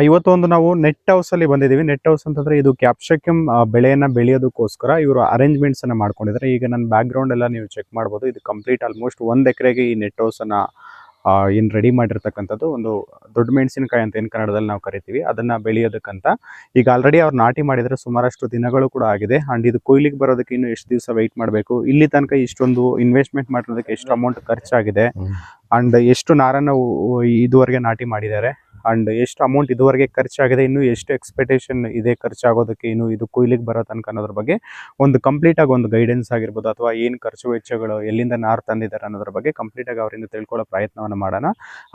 ಇವತ್ತೊಂದು ನಾವು net house ಅಲ್ಲಿ ಬಂದಿದ್ದೀವಿ. ನೆಟ್ ಹೌಸ್ ಅಂತಂದ್ರೆ ಇದು ಕ್ಯಾಪ್ಸಿಕಮ್ ಬೆಳೆಯನ್ನ ಬೆಳೆಯೋದಕ್ಕೋಸ್ಕರ ಇವರು ಅರೇಂಜ್ಮೆಂಟ್ಸ್ ಅನ್ನ ಮಾಡ್ಕೊಂಡಿದ್ದಾರೆ. ಈಗ ನನ್ನ ಬ್ಯಾಕ್ ಗ್ರೌಂಡ್ ಎಲ್ಲ ನೀವು ಚೆಕ್ ಮಾಡ್ಬೋದು. ಇದು ಕಂಪ್ಲೀಟ್ ಆಲ್ಮೋಸ್ಟ್ 1 ಎಕರೆಗೆ ಈ ನೆಟ್ ಹೌಸ್ ಅನ್ನ ಏನ್ ರೆಡಿ ಮಾಡಿರ್ತಕ್ಕಂಥದ್ದು. ಒಂದು ದೊಡ್ಡ ಮೆಣಸಿನಕಾಯಿ ಅಂತ ಏನ್ ಕನ್ನಡದಲ್ಲಿ ನಾವು ಕರಿತೀವಿ, ಅದನ್ನ ಬೆಳೆಯೋದಕ್ಕಂತ ಈಗ ಆಲ್ರೆಡಿ ಅವ್ರು ನಾಟಿ ಮಾಡಿದ್ರೆ ಸುಮಾರಷ್ಟು ದಿನಗಳು ಕೂಡ ಆಗಿದೆ. ಅಂಡ್ ಇದು ಕೊಯ್ಲಿಗೆ ಬರೋದಕ್ಕೆ ಇನ್ನು ಎಷ್ಟು ದಿವಸ ವೆಯ್ಟ್ ಮಾಡಬೇಕು, ಇಲ್ಲಿ ತನಕ ಇಷ್ಟೊಂದು ಇನ್ವೆಸ್ಟ್ಮೆಂಟ್ ಮಾಡೋದಕ್ಕೆ ಎಷ್ಟು ಅಮೌಂಟ್ ಖರ್ಚಾಗಿದೆ, ಅಂಡ್ ಎಷ್ಟು ನಾರನ್ನು ಇದುವರೆಗೆ ನಾಟಿ ಮಾಡಿದ್ದಾರೆ, ಅಂಡ್ ಎಷ್ಟು ಅಮೌಂಟ್ ಇದುವರೆಗೆ ಖರ್ಚಾಗಿದೆ, ಇನ್ನು ಎಷ್ಟು ಎಕ್ಸ್ಪೆಕ್ಟೇಷನ್ ಇದೆ ಖರ್ಚಾಗೋದಕ್ಕೆ ಇನ್ನು ಇದು ಕೊಯ್ಲಿಗೆ ಬರೋ ತನಕ ಅನ್ನೋದ್ರ ಬಗ್ಗೆ ಒಂದು ಕಂಪ್ಲೀಟ್ ಆಗಿ ಒಂದು ಗೈಡೆನ್ಸ್ ಆಗಿರ್ಬೋದು, ಅಥವಾ ಏನು ಖರ್ಚು ವೆಚ್ಚಗಳು ಎಲ್ಲಿಂದ ನಾರು ತಂದಿದ್ದಾರೆ ಅನ್ನೋದ್ರ ಬಗ್ಗೆ ಕಂಪ್ಲೀಟ್ ಆಗಿ ಅವರಿಂದ ತಿಳ್ಕೊಳ್ಳೋ ಪ್ರಯತ್ನವನ್ನು ಮಾಡೋಣ.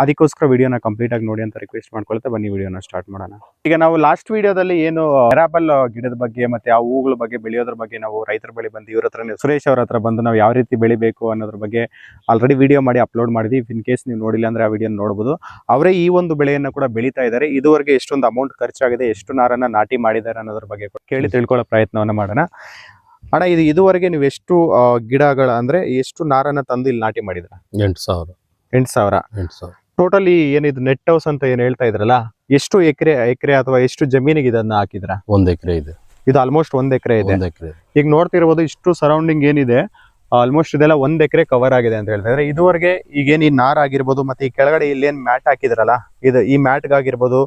ಅದಕ್ಕೋಸ್ಕರ ವಿಡಿಯೋನ ಕಂಪ್ಲೀಟ್ ಆಗಿ ನೋಡಿ ಅಂತ ರಿಕ್ವೆಸ್ಟ್ ಮಾಡ್ಕೊಳ್ತಾ ಬನ್ನಿ ವಿಡಿಯೋನ ಸ್ಟಾರ್ಟ್ ಮಾಡೋಣ. ಈಗ ನಾವು ಲಾಸ್ಟ್ ವಿಡಿಯೋದಲ್ಲಿ ಏನು ಎರಾಬಲ್ ಗಿಡದ ಬಗ್ಗೆ ಮತ್ತೆ ಆ ಹೂಗಳ ಬಗ್ಗೆ ಬೆಳೆಯೋದ್ರ ಬಗ್ಗೆ ನಾವು ರೈತರ ಬಳಿ ಬಂದು ಇವ್ರ ಹತ್ರ ಸುರೇಶ್ ಅವ್ರ ಹತ್ರ ಬಂದು ನಾವು ಯಾವ ರೀತಿ ಬೆಳಿಬೇಕು ಅನ್ನೋದ್ರ ಬಗ್ಗೆ ಆಲ್ರೆಡಿ ವಿಡಿಯೋ ಮಾಡಿ ಅಪ್ಲೋಡ್ ಮಾಡಿದ್ವಿ. ಇನ್ ಕೇಸ್ ನೀವು ನೋಡಿಲ್ಲ ಅಂದ್ರೆ ಆ ವಿಡಿಯೋ ನೋಡಬಹುದು. ಅವರೇ ಈ ಒಂದು ಬೆಳೆಯನ್ನು ಕೂಡ ಬೆಳೀತಾ ಇದ್ದಾರೆ. ಇದುವರೆಗೆ ಎಷ್ಟೊಂದು ಅಮೌಂಟ್ ಖರ್ಚಾಗಿದೆ, ಎಷ್ಟು ನಾರನ್ನ ನಾಟಿ ಮಾಡಿದ್ದಾರೆ ಅನ್ನೋದ್ರ ಬಗ್ಗೆ ಕೇಳಿ ತಿಳ್ಕೊಳ್ಳೋ ಪ್ರಯತ್ನವನ್ನ ಮಾಡೋಣ. ಅಣ್ಣ, ಇದುವರೆಗೆ ನೀವು ಎಷ್ಟು ಗಿಡಗಳ ಅಂದ್ರೆ ಎಷ್ಟು ನಾರನ್ನ ತಂದು ಇಲ್ಲಿ ನಾಟಿ ಮಾಡಿದ್ರ? 8,000 ಟೋಟಲಿ ಏನಿದು ನೆಟ್ ಹೌಸ್ ಅಂತ ಏನ್ ಹೇಳ್ತಾ ಇದ್ರಲ್ಲ, ಎಷ್ಟು ಎಕರೆ ಅಥವಾ ಎಷ್ಟು ಜಮೀನಿಗೆ ಇದನ್ನ ಹಾಕಿದ್ರ? 1 ಎಕರೆ ಇದೆ. ಇದು ಆಲ್ಮೋಸ್ಟ್ 1 ಎಕರೆ ಇದೆ. ಈಗ ನೋಡ್ತಿರ್ಬೋದು ಇಷ್ಟು ಸರೌಂಡಿಂಗ್ ಏನಿದೆ ಆಲ್ಮೋಸ್ಟ್ ಇದೆಲ್ಲ 1 ಎಕರೆ ಕವರ್ ಆಗಿದೆ ಅಂತ ಹೇಳ್ತಾ ಇದ್ರೆ. ಇದುವರೆಗೆ ಈಗೇನು ಈ ನಾರ್ ಆಗಿರ್ಬೋದು, ಮತ್ತೆ ಈ ಕೆಳಗಡೆ ಇಲ್ಲಿ ಏನ್ ಮ್ಯಾಟ್ ಹಾಕಿದ್ರಲ್ಲ, ಇದು ಈ ಮ್ಯಾಟ್ಗಾಗಿರ್ಬೋದು,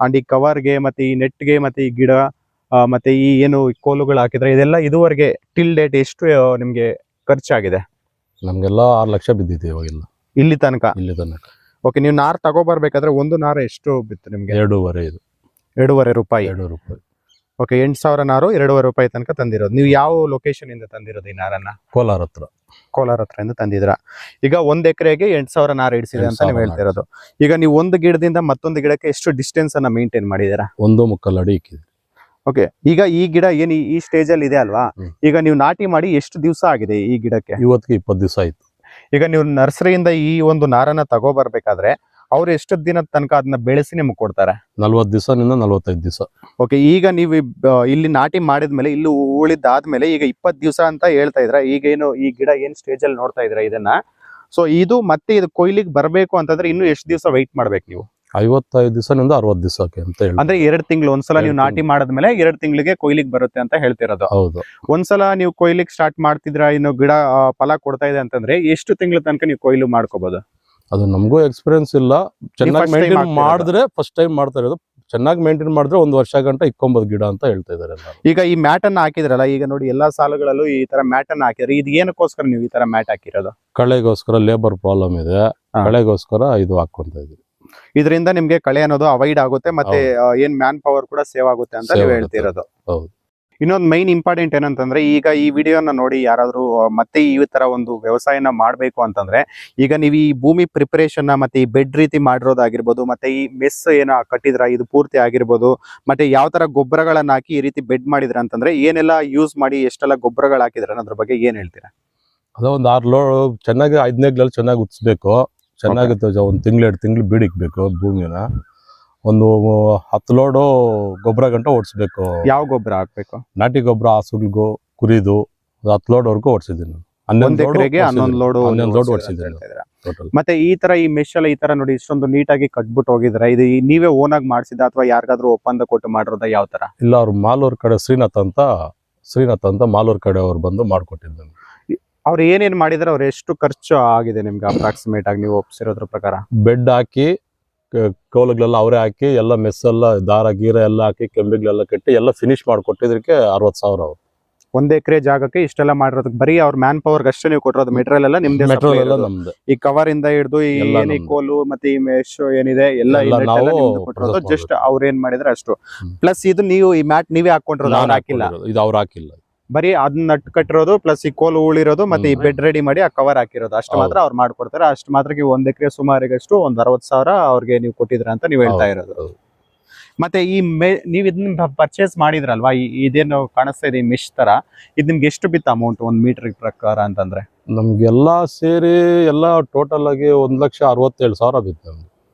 ಅಂಡ್ ಈ ಕವರ್ಗೆ ಮತ್ತೆ ಈ ನೆಟ್ಗೆ ಮತ್ತೆ ಈ ಗಿಡ ಮತ್ತೆ ಈ ಏನು ಕೋಲುಗಳು ಹಾಕಿದ್ರೆ ಇದೆಲ್ಲ ಇದುವರೆಗೆ ಟಿಲ್ ಡೇಟ್ ಎಷ್ಟು ನಿಮ್ಗೆ ಖರ್ಚಾಗಿದೆ? ನಮ್ಗೆಲ್ಲ 6 ಲಕ್ಷ ಬಿದ್ದಿದೆ ಇವಾಗೆಲ್ಲ ಇಲ್ಲಿ ತನಕ. ಓಕೆ, ನೀವು ನಾರ್ ತಗೋಬರ್ಬೇಕಾದ್ರೆ ಒಂದು ನಾರ ಎಷ್ಟು ಬಿತ್ತು ನಿಮ್ಗೆ? 2.5 ರೂಪಾಯಿ. ಓಕೆ, 8,000 ನಾರು 2.5 ರೂಪಾಯಿ ತನಕ ತಂದಿರೋದು. ನೀವು ಯಾವ ಲೊಕೇಶನ್ ಇಂದ ತಂದಿರೋದು ಈ ನಾರನ್ನ? ಕೋಲಾರ ಹತ್ರ ಇಂದ ತಂದಿದ್ರ. ಈಗ 1 ಎಕರೆಗೆ 8,000 ನಾರು ಇಡಿಸಿದೆ ಅಂತ ನೀವು ಹೇಳ್ತಿರೋದು. ಈಗ ನೀವು ಒಂದು ಗಿಡದಿಂದ ಮತ್ತೊಂದು ಗಿಡಕ್ಕೆ ಎಷ್ಟು ಡಿಸ್ಟೆನ್ಸ್ ಅನ್ನ ಮೇಂಟೈನ್ ಮಾಡಿದೀರಾ? 1.25 ಅಡಿ ಇಕ್ಕಿದೆ. ಓಕೆ, ಈಗ ಈ ಗಿಡ ಏನ್ ಈ ಸ್ಟೇಜ್ ಅಲ್ಲಿ ಇದೆ ಅಲ್ವಾ, ಈಗ ನೀವು ನಾಟಿ ಮಾಡಿ ಎಷ್ಟು ದಿವಸ ಆಗಿದೆ ಈ ಗಿಡಕ್ಕೆ? ಇವತ್ತಿಗೆ 20 ದಿವಸ ಆಯ್ತು. ಈಗ ನೀವು ನರ್ಸರಿಯಿಂದ ಈ ಒಂದು ನಾರನ್ನ ತಗೋಬರ್ಬೇಕಾದ್ರೆ ಅವ್ರು ಎಷ್ಟು ದಿನದ ತನಕ ಅದನ್ನ ಬೆಳೆಸಿ ನಿಮ್ಗೆ ಕೊಡ್ತಾರೆ? 40 ದಿವಸದಿಂದ 45 ದಿವಸ. ಓಕೆ, ಈಗ ನೀವು ಇಲ್ಲಿ ನಾಟಿ ಮಾಡಿದ್ಮೇಲೆ ಇಲ್ಲಿ ಉಳಿದಾದ್ಮೇಲೆ ಈಗ 20 ದಿವಸ ಅಂತ ಹೇಳ್ತಾ ಇದ್ರ. ಈಗ ಏನು ಈ ಗಿಡ ಏನ್ ಸ್ಟೇಜ್ ಅಲ್ಲಿ ನೋಡ್ತಾ ಇದ್ರ ಇದನ್ನ, ಸೊ ಇದು ಮತ್ತೆ ಇದು ಕೊಯ್ಲಿಗೆ ಬರ್ಬೇಕು ಅಂತಂದ್ರೆ ಇನ್ನು ಎಷ್ಟು ದಿವಸ ವೆಯ್ಟ್ ಮಾಡ್ಬೇಕು ನೀವು? 55 ದಿವಸದಿಂದ 60 ದಿವಸಕ್ಕೆ ಅಂತ ಹೇಳಿ. ಅಂದ್ರೆ 2 ತಿಂಗಳು. ಒಂದ್ಸಲ ನೀವು ನಾಟಿ ಮಾಡಿದ್ಮೇಲೆ 2 ತಿಂಗಳಿಗೆ ಕೊಯ್ಲಿಗೆ ಬರುತ್ತೆ ಅಂತ ಹೇಳ್ತಿರೋದು. ಹೌದು. ಒಂದ್ಸಲ ನೀವು ಕೊಯ್ಲಿಗೆ ಸ್ಟಾರ್ಟ್ ಮಾಡ್ತಿದ್ರ, ಇನ್ನು ಗಿಡ ಫಲ ಕೊಡ್ತಾ ಇದೆ ಅಂತಂದ್ರೆ ಎಷ್ಟು ತಿಂಗಳ ತನಕ ನೀವು ಕೊಯ್ಲು ಮಾಡ್ಕೋಬಹುದು? ಅದು ನಮಗೂ ಎಕ್ಸ್ಪೀರಿಯನ್ಸ್ ಇಲ್ಲ. ಚೆನ್ನಾಗಿ ಮೇಂಟೈನ್ ಮಾಡಿದ್ರೆ, ಫಸ್ಟ್ ಟೈಮ್ ಮಾಡ್ತಾ ಇರೋದು, ಚೆನ್ನಾಗಿ ಮೇಂಟೈನ್ ಮಾಡಿದ್ರೆ 1 ವರ್ಷ ಗಂಟ ಇಕ್ಕೊಂಬೋದು ಗಿಡ ಅಂತ ಹೇಳ್ತಾ ಇದಾರೆ. ಈಗ ಈ ಮ್ಯಾಟ್ ಅನ್ನ ಹಾಕಿದ್ರಲ್ಲ, ಈಗ ನೋಡಿ ಎಲ್ಲಾ ಸಾಲುಗಳಲ್ಲೂ ಈ ತರ ಮ್ಯಾಟ್ ಅನ್ನ ಹಾಕಿದ್ರೆ, ಇದು ಏನಕ್ಕೋಸ್ಕರ ನೀವು ಈ ತರ ಮ್ಯಾಟ್ ಹಾಕಿರೋದು? ಕಳೆಗೋಸ್ಕರ. ಲೇಬರ್ ಪ್ರಾಬ್ಲಮ್ ಇದೆ, ಕಳೆಗೋಸ್ಕರ ಇದು ಹಾಕೊಂತ ಇದೀವಿ. ಇದರಿಂದ ನಿಮ್ಗೆ ಕಳೆ ಅನ್ನೋದು ಅವಾಯ್ಡ್ ಆಗುತ್ತೆ, ಮತ್ತೆ ಏನ್ ಮ್ಯಾನ್ ಪವರ್ ಕೂಡ ಸೇವ್ ಆಗುತ್ತೆ ಅಂತ ನೀವು ಹೇಳ್ತಿರೋದು. ಹೌದು. ಇನ್ನೊಂದು ಮೈನ್ ಇಂಪಾರ್ಟೆಂಟ್ ಏನಂತಂದ್ರೆ, ಈಗ ಈ ವಿಡಿಯೋನ ನೋಡಿ ಯಾರಾದ್ರೂ ಮತ್ತೆ ಈ ತರ ಒಂದು ವ್ಯವಸಾಯನ ಮಾಡ್ಬೇಕು ಅಂತಂದ್ರೆ, ಈಗ ನೀವು ಈ ಭೂಮಿ ಪ್ರಿಪರೇಷನ್ ಮತ್ತೆ ಈ ಬೆಡ್ ರೀತಿ ಮಾಡಿರೋದಾಗಿರ್ಬೋದು, ಮತ್ತೆ ಈ ಮೆಸ್ ಏನೋ ಕಟ್ಟಿದ್ರ ಇದು ಪೂರ್ತಿ ಆಗಿರ್ಬೋದು, ಮತ್ತೆ ಯಾವ ತರ ಗೊಬ್ಬರಗಳನ್ನ ಹಾಕಿ ಈ ರೀತಿ ಬೆಡ್ ಮಾಡಿದ್ರ ಅಂತಂದ್ರೆ ಏನೆಲ್ಲ ಯೂಸ್ ಮಾಡಿ ಎಷ್ಟೆಲ್ಲ ಗೊಬ್ಬರಗಳು ಹಾಕಿದ್ರ ಅನ್ನೋದ್ರ ಬಗ್ಗೆ ಏನ್ ಹೇಳ್ತೀರಾ? ಅದ ಒಂದು 6 ಲೋಡ್ ಚೆನ್ನಾಗಿ 5ನೇ ಚೆನ್ನಾಗಿ ಉತ್ಸ್ಬೇಕು. ಚೆನ್ನಾಗಿ 1 ತಿಂಗಳು 2 ತಿಂಗಳು ಬೀಡಿಕ್ಬೇಕು ಭೂಮಿನ. ಒಂದು 10 ಲೋಡು ಗೊಬ್ಬರ ಗಂಟ ಓಡಿಸ್ಬೇಕು. ಯಾವ ಗೊಬ್ಬರ ಹಾಕ್ಬೇಕು? ನಾಟಿ ಗೊಬ್ಬರ, ಹಸುಲ್ಗು, ಕುರಿದು 10 ಲೋಡ್ ವರ್ಗೂ ಓಡಿಸಿದ್ದೀನಿ. 11 ಎಕರೆಗೆ 11 ಲೋಡ್ ಓಡಿಸಿದ್ದೀನಿ. ಮತ್ತೆ ಈ ತರ ಈ ಮೆಶ್ ಎಲ್ಲ ಈ ತರ ನೋಡಿ ಇಷ್ಟೊಂದು ನೀಟಾಗಿ ಕಟ್ಬಿಟ್ಟು ಹೋಗಿದ್ರೆ, ಇದು ನೀವೇ ಓನ್ ಆಗಿ ಮಾಡಿಸಿದ ಅಥವಾ ಯಾರಿಗಾದ್ರೂ ಒಪ್ಪಂದ ಕೊಟ್ಟು ಮಾಡಿರೋದ? ಯಾವ ತರ? ಇಲ್ಲ, ಅವ್ರು ಮಾಲೂರ್ ಕಡೆ ಶ್ರೀನಾಥ್ ಅಂತ ಮಾಲೂರ್ ಕಡೆ ಅವ್ರು ಬಂದು ಮಾಡ್ಕೊಟ್ಟಿದ್ದಾರೆ. ಅವ್ರು ಏನೇನ್ ಮಾಡಿದ್ರೆ, ಅವ್ರು ಎಷ್ಟು ಖರ್ಚು ಆಗಿದೆ ನಿಮ್ಗೆ ಅಪ್ರಾಕ್ಸಿಮೇಟ್ ಆಗಿ ನೀವು ಒಪ್ಸಿರೋದ್ರ ಪ್ರಕಾರ? ಬೆಡ್ ಹಾಕಿ, ಕೋಲುಗಳೆಲ್ಲ ಅವರೇ ಹಾಕಿ, ಎಲ್ಲ ಮೆಸ್ ಎಲ್ಲ ದಾರ ಗೀರ ಎಲ್ಲ ಹಾಕಿ, ಕೆಂಬಿಗಳೆಲ್ಲ ಕಟ್ಟಿ ಎಲ್ಲ ಫಿನಿಶ್ ಮಾಡಿಕೊಟ್ಟಿದ್ರಕ್ಕೆ 60,000 ಅವ್ರು. 1 ಎಕರೆ ಜಾಗಕ್ಕೆ ಇಷ್ಟೆಲ್ಲ ಮಾಡಿರೋದಕ್ಕೆ ಬರೀ ಅವ್ರ ಮ್ಯಾನ್ ಪವರ್ ಅಷ್ಟೇ ನೀವು ಕೊಟ್ಟಿರೋದು? ಮೆಟೀರಿಯಲ್ ಎಲ್ಲ ನಿಮ್ದೇ? ನಮ್ದು. ಈ ಕವರ್ ಇಂದ ಹಿಡಿದು ಈ ಕೋಲು ಮತ್ತೆ ಈ ಮೆಶ್ ಏನಿದೆ ಎಲ್ಲ ಕೊಟ್ಟಿರೋದು, ಜಸ್ಟ್ ಅವ್ರು ಏನ್ ಮಾಡಿದ್ರೆ ಅಷ್ಟು. ಪ್ಲಸ್ ಇದು ನೀವು ಈ ಮ್ಯಾಟ್ ನೀವೇ ಹಾಕೊಂಡಿರೋದು, ಅವ್ರು ಹಾಕಿಲ್ಲ? ಇದು ಅವ್ರು ಹಾಕಿಲ್ಲ, ಬರೀ ಅದನ್ನ ನಟ್ ಕಟ್ಟಿರೋದು ಪ್ಲಸ್ ಈ ಕೋಲು ಉಳಿರೋದು ಮತ್ತೆ ಈ ಬೆಡ್ ರೆಡಿ ಮಾಡಿ ಆ ಕವರ್ ಹಾಕಿರೋದು ಅಷ್ಟು ಮಾತ್ರ ಅವ್ರು ಮಾಡ್ಕೊಡ್ತಾರೆ. ಅಷ್ಟು ಮಾತ್ರಕ್ಕೆ 1 ಎಕರೆ ಸುಮಾರಿಗಷ್ಟು ಒಂದು 60,000 ಅವ್ರಿಗೆ ನೀವು ಕೊಟ್ಟಿದ್ರ ಅಂತ ನೀವು ಹೇಳ್ತಾ ಇರೋದು. ಮತ್ತೆ ಈ ನೀವ್ ಇದನ್ನ ಪರ್ಚೇಸ್ ಮಾಡಿದ್ರಲ್ವಾ, ಇದೇನು ಕಾಣಿಸ್ತಾ ಇದೆ ಮೆಶ್ ತರ, ಇದು ನಿಮ್ಗೆ ಎಷ್ಟು ಬಿತ್ತು ಅಮೌಂಟ್ 1 ಮೀಟರ್ ಪ್ರಕಾರ ಅಂತಂದ್ರೆ? ನಮ್ಗೆಲ್ಲಾ ಸೇರಿ ಎಲ್ಲ ಟೋಟಲ್ ಆಗಿ 1,67,000 ಬಿತ್ತು ನಮ್ಗೆ.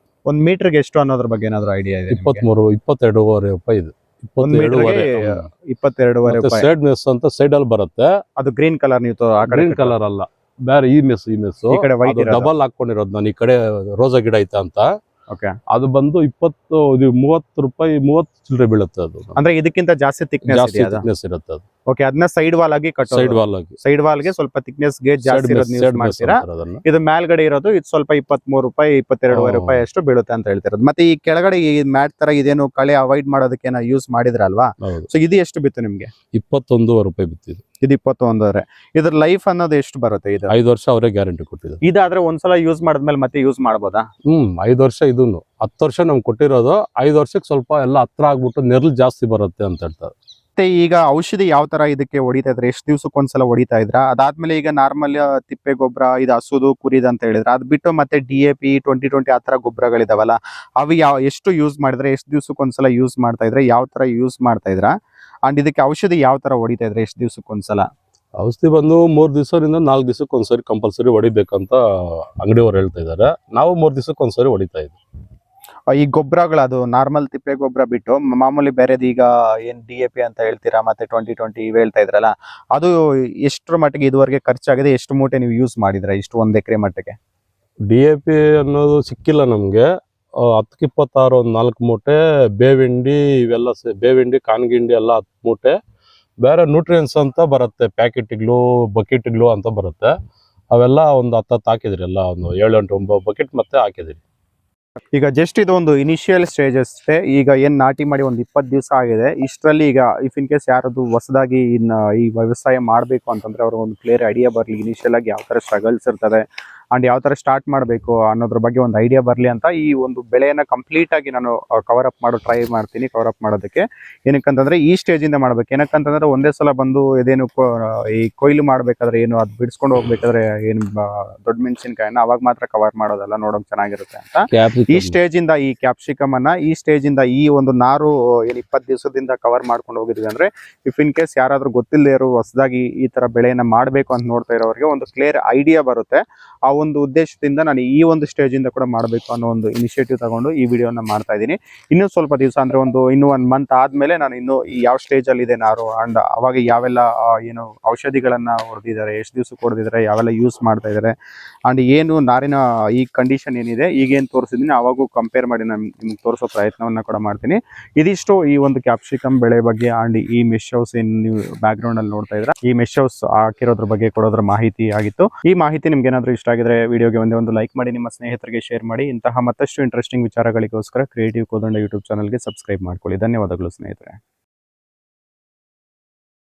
1 ಮೀಟರ್ಗೆ ಎಷ್ಟು ಅನ್ನೋದ್ರ ಬಗ್ಗೆ ಏನಾದ್ರು ಐಡಿಯಾ ಇದೆ? 22.5 ರೂಪಾಯಿ ಇದೆ. 22.5 ರೂಪಾಯಿ. ಸೈಡ್ ಮೆಸ್ ಅಂತ ಸೈಡ್ ಅಲ್ಲಿ ಬರುತ್ತೆ, ಅದು ಗ್ರೀನ್ ಕಲರ್. ನೀವು ಗ್ರೀನ್ ಕಲರ್ ಅಲ್ಲ, ಬೇರೆ ಈ ಮೆಸ್ ಈ ಕಡೆ ಡಬಲ್ ಹಾಕೊಂಡಿರೋದು. ನಾನು ಈ ಕಡೆ ರೋಜಾ ಗಿಡ ಐತೆ ಅಂತ ಓಕೆ. ಅದು ಬಂದು 30 ರೂಪಾಯಿ 30 ಚಿಲ್ಲರೆ ಬೀಳುತ್ತೆ ಅದು. ಅಂದ್ರೆ ಇದಕ್ಕಿಂತ ಜಾಸ್ತಿ thickness ಇರುತ್ತೆ ಅದು. ಓಕೆ, ಅದನ್ನ ಸೈಡ್ ವಾಲ್ ಆಗಿ ಸೈಡ್ ವಾಲ್ ಆಗಿ, ಸೈಡ್ ವಾಲ್ ಗೆ ಸ್ವಲ್ಪ ಥಿಕ್ನೆಸ್ ಗೇಜ್ ಜಾಸ್ತಿ ಇರೋದು ಯೂಸ್ ಮಾಡ್ತೀರಾ. ಇದು ಮೇಲ್ಗಡೆ ಇರೋದು ಇದು ಸ್ವಲ್ಪ 23 ರೂಪಾಯಿ 22 ರೂಪಾಯಿ ಅಷ್ಟು ಬೀಳುತ್ತೆ ಅಂತ ಹೇಳ್ತಿರೋದು. ಮತ್ತೆ ಈ ಕೆಳಗಡೆ ಈ ಮ್ಯಾಟ್ ತರ ಇದೇನು ಕಳೆ ಅವಾಯ್ಡ್ ಮಾಡೋದಕ್ಕೆ ಯೂಸ್ ಮಾಡಿದ್ರಲ್ವಾ, ಸೊ ಇದು ಎಷ್ಟು ಬಿತ್ತು ನಿಮ್ಗೆ? 21 ರೂಪಾಯಿ ಬಿತ್ತಿದ್ದು. ಇದು 21. ಇದ್ರ ಲೈಫ್ ಅನ್ನೋದು ಎಷ್ಟು ಬರುತ್ತೆ? ಇದು 5 ವರ್ಷ ಅವರೇ ಗ್ಯಾರಂಟಿ ಕೊಟ್ಟಿದ್ದಾರೆ. ಇದಾದ್ರೆ ಒಂದ್ಸಲ ಯೂಸ್ ಮಾಡಿದ್ಮೇಲೆ ಮತ್ತೆ ಯೂಸ್ ಮಾಡ್ಬೋದಾ? 5 ವರ್ಷ. ಇದನ್ನು 10 ವರ್ಷ ನಮ್ಗೆ ಕೊಟ್ಟಿರೋದು. 5 ವರ್ಷಕ್ಕೆ ಸ್ವಲ್ಪ ಎಲ್ಲ ಹತ್ರ ಆಗ್ಬಿಟ್ಟು ನೆರಳು ಜಾಸ್ತಿ ಬರುತ್ತೆ ಅಂತ ಹೇಳ್ತಾರೆ. ಮತ್ತೆ ಈಗ ಔಷಧಿ ಯಾವ ತರ ಇದಕ್ಕೆ ಹೊಡಿತಾ ಇದ್ರೆ, ಎಷ್ಟು ದಿವ್ಸಕ್ಕೆ ಒಂದ್ಸಲ ಹೊಡಿತಾ ಇದ್ರ? ಅದಾದ್ಮೇಲೆ ಈಗ ನಾರ್ಮಲ್ ತಿಪ್ಪೆ ಗೊಬ್ಬರ, ಇದು ಹಸುದು ಕುರಿದು ಅಂತ ಹೇಳಿದ್ರೆ, ಅದ್ ಬಿಟ್ಟು ಮತ್ತೆ DAP 2020 ಆ ತರ ಗೊಬ್ಬರಗಳಿದಾವಲ್ಲ, ಅವು ಎಷ್ಟು ಯೂಸ್ ಮಾಡಿದ್ರೆ, ಎಷ್ಟು ದಿವ್ಸಕ್ಕೆ ಒಂದ್ಸಲ ಯೂಸ್ ಮಾಡ್ತಾ ಇದ್ರೆ, ಯಾವ ತರ ಯೂಸ್ ಮಾಡ್ತಾ ಇದ್ರ? ಅಂಡ್ ಇದಕ್ಕೆ ಔಷಧಿ ಯಾವ ತರ ಹೊಡಿತಾ ಇದ್ರೆ, ಎಷ್ಟು ದಿವ್ಸಕ್ಕೆ ಒಂದ್ಸಲ? ಔಷಧಿ ಬಂದು 3 ದಿವಸದಿಂದ 4 ದಿವಸಕ್ಕೆ ಒಂದ್ಸರಿ ಕಂಪಲ್ಸರಿ ಹೊಡಿಬೇಕಂತ ಅಂಗಡಿಯವ್ರು ಹೇಳ್ತಾ ಇದಾರೆ. ನಾವು 3 ದಿವಸಕ್ಕೆ ಒಂದ್ಸರಿ ಹೊಡಿತಾ ಇದ್ವಿ. ಈ ಗೊಬ್ಬರಗಳು ಅದು ನಾರ್ಮಲ್ ತಿಪ್ಪೆ ಗೊಬ್ಬರ ಬಿಟ್ಟು ಮಾಮೂಲಿ ಬೇರೆದು ಈಗ ಏನ್ DAP ಅಂತ ಹೇಳ್ತೀರಾ, ಮತ್ತೆ 2020 ಇವ್ ಹೇಳ್ತಾ ಇದ್ರಲ್ಲ, ಅದು ಎಷ್ಟರ ಮಟ್ಟಿಗೆ ಇದುವರೆಗೆ ಖರ್ಚಾಗಿದೆ? ಎಷ್ಟು ಮೂಟೆ ನೀವು ಯೂಸ್ ಮಾಡಿದ್ರ ಇಷ್ಟು 1 ಎಕರೆ ಮಟ್ಟಿಗೆ? DAP ಅನ್ನೋದು ಸಿಕ್ಕಿಲ್ಲ ನಮ್ಗೆ. 10ಕ್ಕೆ 26 ಒಂದು 4 ಮೂಟೆ, ಬೇವಿಂಡಿ ಇವೆಲ್ಲ ಬೇವಿಂಡಿ ಕಾನ್ಗಿಂಡಿ ಎಲ್ಲ 10 ಮೂಟೆ, ಬೇರೆ ನ್ಯೂಟ್ರಿಯನ್ಸ್ ಅಂತ ಬರುತ್ತೆ, ಪ್ಯಾಕೆಟ್ಗಳು ಬಕೆಟ್ಗಳು ಅಂತ ಬರುತ್ತೆ, ಅವೆಲ್ಲ ಒಂದು 10 ಹಾಕಿದ್ರಿ. ಎಲ್ಲ ಒಂದು 7-8 ಬಕೆಟ್ ಮತ್ತೆ ಹಾಕಿದ್ರಿ. ಈಗ ಜಸ್ಟ್ ಇದು ಒಂದು ಇನಿಷಿಯಲ್ ಸ್ಟೇಜ್ ಅಷ್ಟೇ. ಈಗ ಏನ್ ನಾಟಿ ಮಾಡಿ ಒಂದು 20 ದಿವಸ ಆಗಿದೆ. ಇಷ್ಟರಲ್ಲಿ ಈಗ ಇಫ್ ಇನ್ ಕೇಸ್ ಯಾರದು ಹೊಸದಾಗಿ ಈ ವ್ಯವಸಾಯ ಮಾಡಬೇಕು ಅಂತಂದ್ರೆ ಅವ್ರ ಒಂದು ಕ್ಲಿಯರ್ ಐಡಿಯಾ ಬರಲಿ, ಇನಿಷಿಯಲ್ ಆಗಿ ಯಾವ ತರ ಸ್ಟ್ರಗಲ್ಸ್ ಇರ್ತದೆ ಅಂಡ್ ಯಾವ ತರ ಸ್ಟಾರ್ಟ್ ಮಾಡಬೇಕು ಅನ್ನೋದ್ರ ಬಗ್ಗೆ ಒಂದು ಐಡಿಯಾ ಬರಲಿ ಅಂತ ಈ ಒಂದು ಬೆಳೆಯನ್ನ ಕಂಪ್ಲೀಟ್ ಆಗಿ ನಾನು ಕವರ್ ಅಪ್ ಟ್ರೈ ಮಾಡ್ತೀನಿ. ಕವರ್ ಅಪ್ ಮಾಡೋದಕ್ಕೆ ಏನಕ್ಕಂತಂದ್ರೆ ಈ ಸ್ಟೇಜ್ ಇಂದ ಮಾಡ್ಬೇಕು. ಏನಕ್ಕಂತಂದ್ರೆ ಒಂದೇ ಸಲ ಬಂದು ಇದೇನು ಈ ಕೊಯ್ಲು ಮಾಡ್ಬೇಕಾದ್ರೆ ಏನು ಅದು ಬಿಡಿಸ್ಕೊಂಡು ಹೋಗ್ಬೇಕಾದ್ರೆ ಏನು ದೊಡ್ಡ ಮೆಣಸಿನಕಾಯಿನ ಅವಾಗ ಮಾತ್ರ ಕವರ್ ಮಾಡೋದಲ್ಲ, ನೋಡೋಕೆ ಚೆನ್ನಾಗಿರುತ್ತೆ ಅಂತ ಈ ಸ್ಟೇಜ್ ಇಂದ ಈ ಕ್ಯಾಪ್ಸಿಕಮ್ ಅನ್ನ ಈ ಸ್ಟೇಜ್ ಇಂದ ಈ ಒಂದು ನಾರು ಏನು 20 ದಿವಸದಿಂದ ಕವರ್ ಮಾಡ್ಕೊಂಡು ಹೋಗಿದ್ವಿ ಅಂದ್ರೆ, ಇಫ್ ಇನ್ ಕೇಸ್ ಯಾರಾದ್ರೂ ಗೊತ್ತಿಲ್ಲದೆ ಇರೋ ಹೊಸದಾಗಿ ಈ ತರ ಬೆಳೆಯನ್ನ ಮಾಡ್ಬೇಕು ಅಂತ ನೋಡ್ತಾ ಇರೋರಿಗೆ ಒಂದು ಕ್ಲಿಯರ್ ಐಡಿಯಾ ಬರುತ್ತೆ. ಆ ಒಂದು ಉದ್ದೇಶದಿಂದ ನಾನು ಈ ಒಂದು ಸ್ಟೇಜ್ ಇಂದ ಕೂಡ ಮಾಡಬೇಕು ಅನ್ನೋ ಒಂದು ಇನಿಷಿಯೇಟಿವ್ ತಗೊಂಡು ಈ ವಿಡಿಯೋನ ಮಾಡ್ತಾ ಇದ್ದೀನಿ. ಇನ್ನೂ ಸ್ವಲ್ಪ ದಿವಸ ಅಂದ್ರೆ ಇನ್ನೂ 1 ಮಂತ್ ಆದ್ಮೇಲೆ ನಾನು ಇನ್ನು ಯಾವ ಸ್ಟೇಜ್ ಅಲ್ಲಿ ಇದೆ ನಾರು ಅಂಡ್ ಅವಾಗ ಯಾವೆಲ್ಲ ಏನು ಔಷಧಿಗಳನ್ನ ಹೊಡೆದಿದ್ದಾರೆ, ಎಷ್ಟು ದಿವಸಕ್ಕೆ ಹೊಡೆದಿದ್ದಾರೆ, ಯಾವೆಲ್ಲ ಯೂಸ್ ಮಾಡ್ತಾ ಇದ್ದಾರೆ ಅಂಡ್ ಏನು ನಾರಿನ ಈ ಕಂಡೀಷನ್ ಏನಿದೆ ಈಗೇನು ತೋರಿಸಿದ್ದೀನಿ ಅವಾಗೂ ಕಂಪೇರ್ ಮಾಡಿ ನಾನು ನಿಮ್ಗೆ ತೋರಿಸೋ ಪ್ರಯತ್ನವನ್ನ ಕೂಡ ಮಾಡ್ತೀನಿ. ಇದಿಷ್ಟು ಈ ಒಂದು ಕ್ಯಾಪ್ಸಿಕಮ್ ಬೆಳೆ ಬಗ್ಗೆ ಅಂಡ್ ಈ ಮೆಶ್ ಹೌಸ್ ಏನು ನೀವು ಬ್ಯಾಕ್ ಗ್ರೌಂಡ್ ಅಲ್ಲಿ ನೋಡ್ತಾ ಇದ್ರೆ ಈ ಮೆಶ್ ಹೌಸ್ ಹಾಕಿರೋದ್ರ ಬಗ್ಗೆ ಕೊಡೋದ್ರ ಮಾಹಿತಿ ಆಗಿತ್ತು. ಈ ಮಾಹಿತಿ ನಿಮ್ಗೆ ಏನಾದ್ರೂ ಇಷ್ಟ ಆಗಿದ್ರೆ ವಿಡಿಯೋಗೆ ಒಂದು ಲೈಕ್ ಮಾಡಿ, ನಿಮ್ಮ ಸ್ನೇಹಿತರಿಗೆ ಶೇರ್ ಮಾಡಿ. ಇಂತಹ ಮತ್ತಷ್ಟು ಇಂಟ್ರೆಸ್ಟಿಂಗ್ ವಿಚಾರಗಳಿಗೋಸ್ಕರ ಕ್ರಿಯೇಟಿವ್ ಕೋದಂಡ ಯೂಟ್ಯೂಬ್ ಚಾನಲ್ಗೆ ಸಬ್ಸ್ಕ್ರೈಬ್ ಮಾಡ್ಕೊಳ್ಳಿ. ಧನ್ಯವಾದಗಳು ಸ್ನೇಹಿತರೆ.